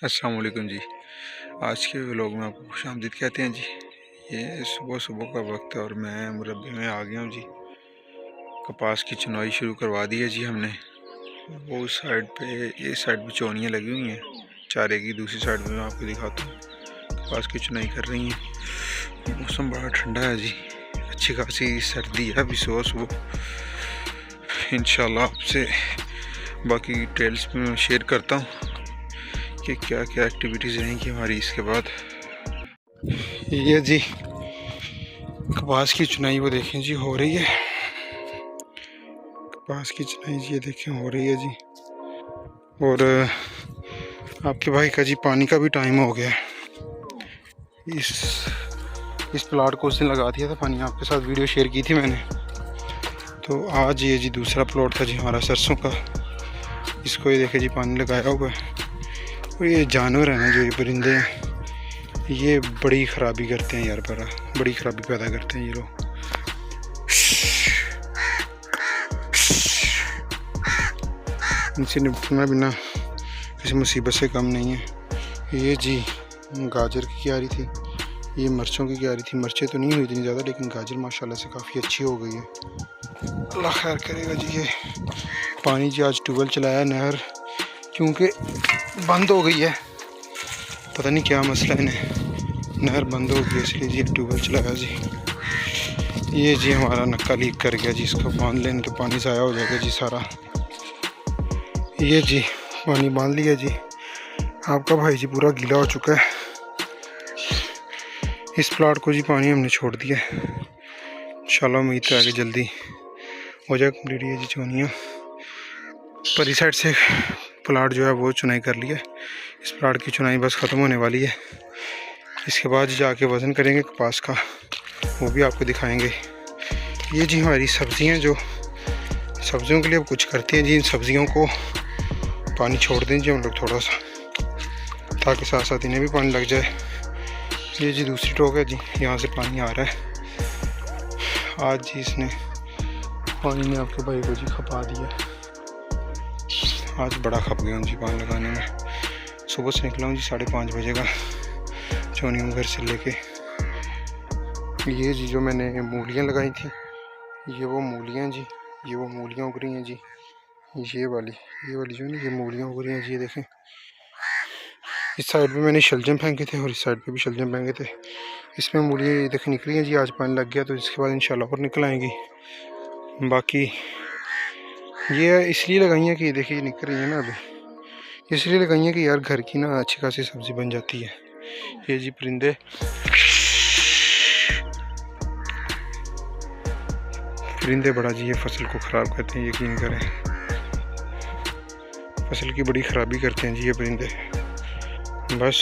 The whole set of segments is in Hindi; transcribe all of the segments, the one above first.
अस्सलाम वालेकुम जी। आज के व्लॉग में आपको खुशामदीद कहते हैं जी। ये सुबह सुबह का वक्त है और मैं मुरब्बे में आ गया हूँ जी। कपास की चुनाई शुरू करवा दी है जी हमने। वो उस साइड पे, ये साइड पे चौनियाँ लगी हुई हैं चारे की, दूसरी साइड में मैं आपको दिखाता हूँ। कपास की चुनाई कर रही हैं। मौसम बड़ा ठंडा है जी, अच्छी खासी सर्दी है अभी सुबह सुबह। इंशाल्लाह आपसे बाकी डिटेल्स में शेयर करता हूँ कि क्या क्या एक्टिविटीज़ रहेंगी हमारी इसके बाद। ये जी कपास की चुनाई वो देखें जी हो रही है। कपास की चुनाई जी ये देखें हो रही है जी। और आपके भाई का जी पानी का भी टाइम हो गया। इस प्लाट को उसने लगा दिया था पानी, आपके साथ वीडियो शेयर की थी मैंने। तो आज ये जी दूसरा प्लॉट था जी हमारा सरसों का। इसको ये देखे जी पानी लगाया हुआ है। और ये जानवर हैं ना जो ये परिंदे हैं, ये बड़ी ख़राबी करते हैं यार, बड़ी ख़राबी पैदा करते हैं ये लोग। इनसे निपटना बिना किसी मुसीबत से कम नहीं है। ये जी गाजर की क्यारी थी, ये मिर्चों की क्यारी थी। मिर्चें तो नहीं हुई इतनी ज़्यादा, लेकिन गाजर माशाल्लाह से काफ़ी अच्छी हो गई है। अल्लाह खैर करेगा जी। ये पानी जी आज ट्यूबवेल चलाया, नहर क्योंकि बंद हो गई है, पता नहीं क्या मसला है इन्हें, नहर बंद हो गई इसलिए जी ट्यूबवेल चलाया जी। ये जी हमारा नक्का लीक कर गया जी, इसको बांध लेने तो पानी ज़ाया हो जाएगा जी सारा। ये जी पानी बांध लिया जी। आपका भाई जी पूरा गीला हो चुका है। इस प्लाट को जी पानी हमने छोड़ दिया है। इंशाल्लाह उम्मीद है कि जल्दी हो जाए कम्प्लीट। ये जी चौनियाँ पर इस साइड से प्लाट जो है वो चुनाई कर लिया। इस प्लाट की चुनाई बस ख़त्म होने वाली है। इसके बाद जाके वज़न करेंगे कपास का, वो भी आपको दिखाएंगे। ये जी हमारी सब्ज़ियाँ जो सब्ज़ियों के लिए अब कुछ करते हैं जी, इन सब्ज़ियों को पानी छोड़ दें जी हम लोग थोड़ा सा, ताकि साथ साथ इन्हें भी पानी लग जाए। ये जी दूसरी टोक है जी, यहाँ से पानी आ रहा है। आज जी इसने पानी ने आपके भाई को जी खपा दिया। आज बड़ा खप गया हूँ जी पानी लगाने में। सुबह से निकला हूँ जी 5:30 बजे का चौनियों घर से लेके। ये जी जो मैंने मूलियाँ लगाई थी, ये वो मूलियाँ जी, ये वो मूलियाँ उग रही हैं जी। ये वाली जो नहीं, ये मूलियाँ उग रही हैं जी। ये देखें, इस साइड पे मैंने शलजम फेंके थे और इस साइड पे भी शलजम फेंके थे। इसमें मूलियाँ देखें निकली हैं जी। आज पानी लग गया तो इसके बाद इंशाल्लाह और निकल आएंगी। बाकी ये इसलिए लगाई हैं कि ये देखिए निकल रही है ना अभी, इसलिए लगाई हैं कि यार घर की ना अच्छी खासी सब्ज़ी बन जाती है। ये जी परिंदे बड़ा जी ये फसल को ख़राब करते हैं, यकीन करें। फसल की बड़ी ख़राबी करते हैं जी ये परिंदे। बस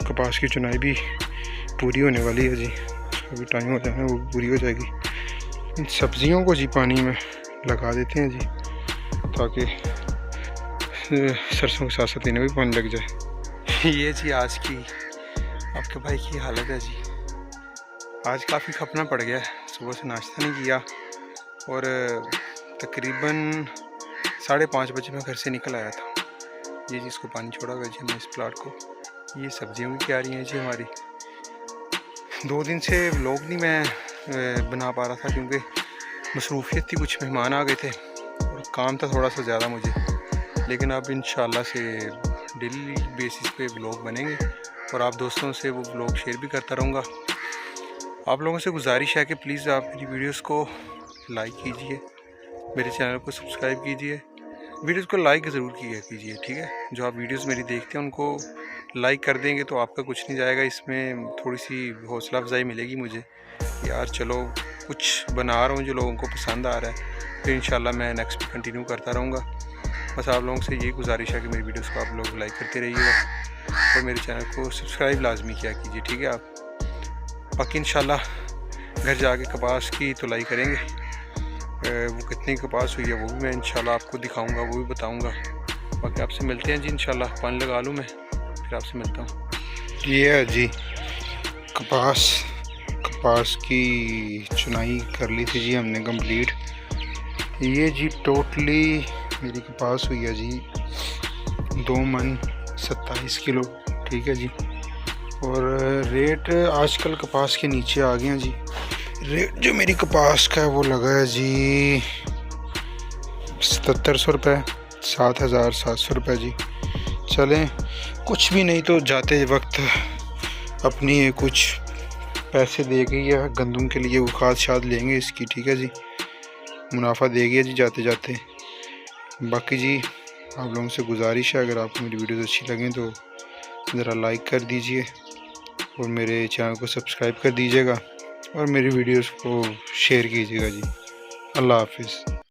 कपास की चुनाई भी पूरी होने वाली है जी, उसका भी टाइम हो जाना है, वो भी पूरी हो जाएगी। इन सब्ज़ियों को जी पानी में लगा देते हैं जी, ताकि सरसों के साथ साथ इन्हें भी पानी लग जाए। ये जी आज की आपके भाई की हालत है जी। आज काफ़ी खपना पड़ गया, सुबह से नाश्ता नहीं किया और तकरीबन 5:30 बजे मैं घर से निकल आया था। ये जी इसको पानी छोड़ा हुआ जी हमने इस प्लाट को। ये सब्जियों की क्यारी हैं जी हमारी। 2 दिन से व्लॉग नहीं मैं बना पा रहा था क्योंकि मसरूफियत थी, कुछ मेहमान आ गए थे और काम था थोड़ा सा ज़्यादा मुझे। लेकिन अब इंशाल्लाह से डेली बेसिस पे व्लॉग बनेंगे और आप दोस्तों से वो व्लॉग शेयर भी करता रहूँगा। आप लोगों से गुजारिश है कि प्लीज़ आप मेरी वीडियोस को लाइक कीजिए, मेरे चैनल को सब्सक्राइब कीजिए, वीडियोस को लाइक ज़रूर कीजिए, ठीक है। जो आप वीडियोस मेरी देखते हैं उनको लाइक कर देंगे तो आपका कुछ नहीं जाएगा, इसमें थोड़ी सी हौसला अफजाई मिलेगी मुझे, यार चलो कुछ बना रहा हूँ जो लोगों को पसंद आ रहा है। फिर इंशाल्लाह मैं नेक्स्ट भी कंटिन्यू करता रहूँगा। बस आप लोगों से यही गुजारिश है कि मेरी वीडियोस को आप लोग लाइक करते रहिएगा और मेरे चैनल को सब्सक्राइब लाजमी किया कीजिए, ठीक है आप। बाकी इंशाल्लाह घर जाके कपास की तुलाई करेंगे, वो कितनी कपास हुई है वो भी मैं इंशाल्लाह आपको दिखाऊंगा, वो भी बताऊंगा। बाकी आपसे मिलते हैं जी इंशाल्लाह। पानी लगा लूँ मैं, फिर आपसे मिलता हूँ। ये है जी कपास की चुनाई कर ली थी जी हमने कंप्लीट। ये जी टोटली मेरी कपास हुई है जी 2 मन 27 किलो ठीक है जी। और रेट आजकल कपास के नीचे आ गए हैं जी। रेट जो मेरी कपास का है वो लगा है जी 7700 रुपये, 7700 रुपये जी। चलें, कुछ भी नहीं तो जाते वक्त अपनी कुछ पैसे देगी या गंदम के लिए वो खाद शाद लेंगे इसकी, ठीक है जी, मुनाफा देगी जी जाते जाते। बाकी जी आप लोगों से गुजारिश है, अगर आपको मेरी वीडियोस अच्छी लगें तो ज़रा लाइक कर दीजिए और मेरे चैनल को सब्सक्राइब कर दीजिएगा और मेरी वीडियोस को शेयर कीजिएगा जी। अल्लाह हाफिज़।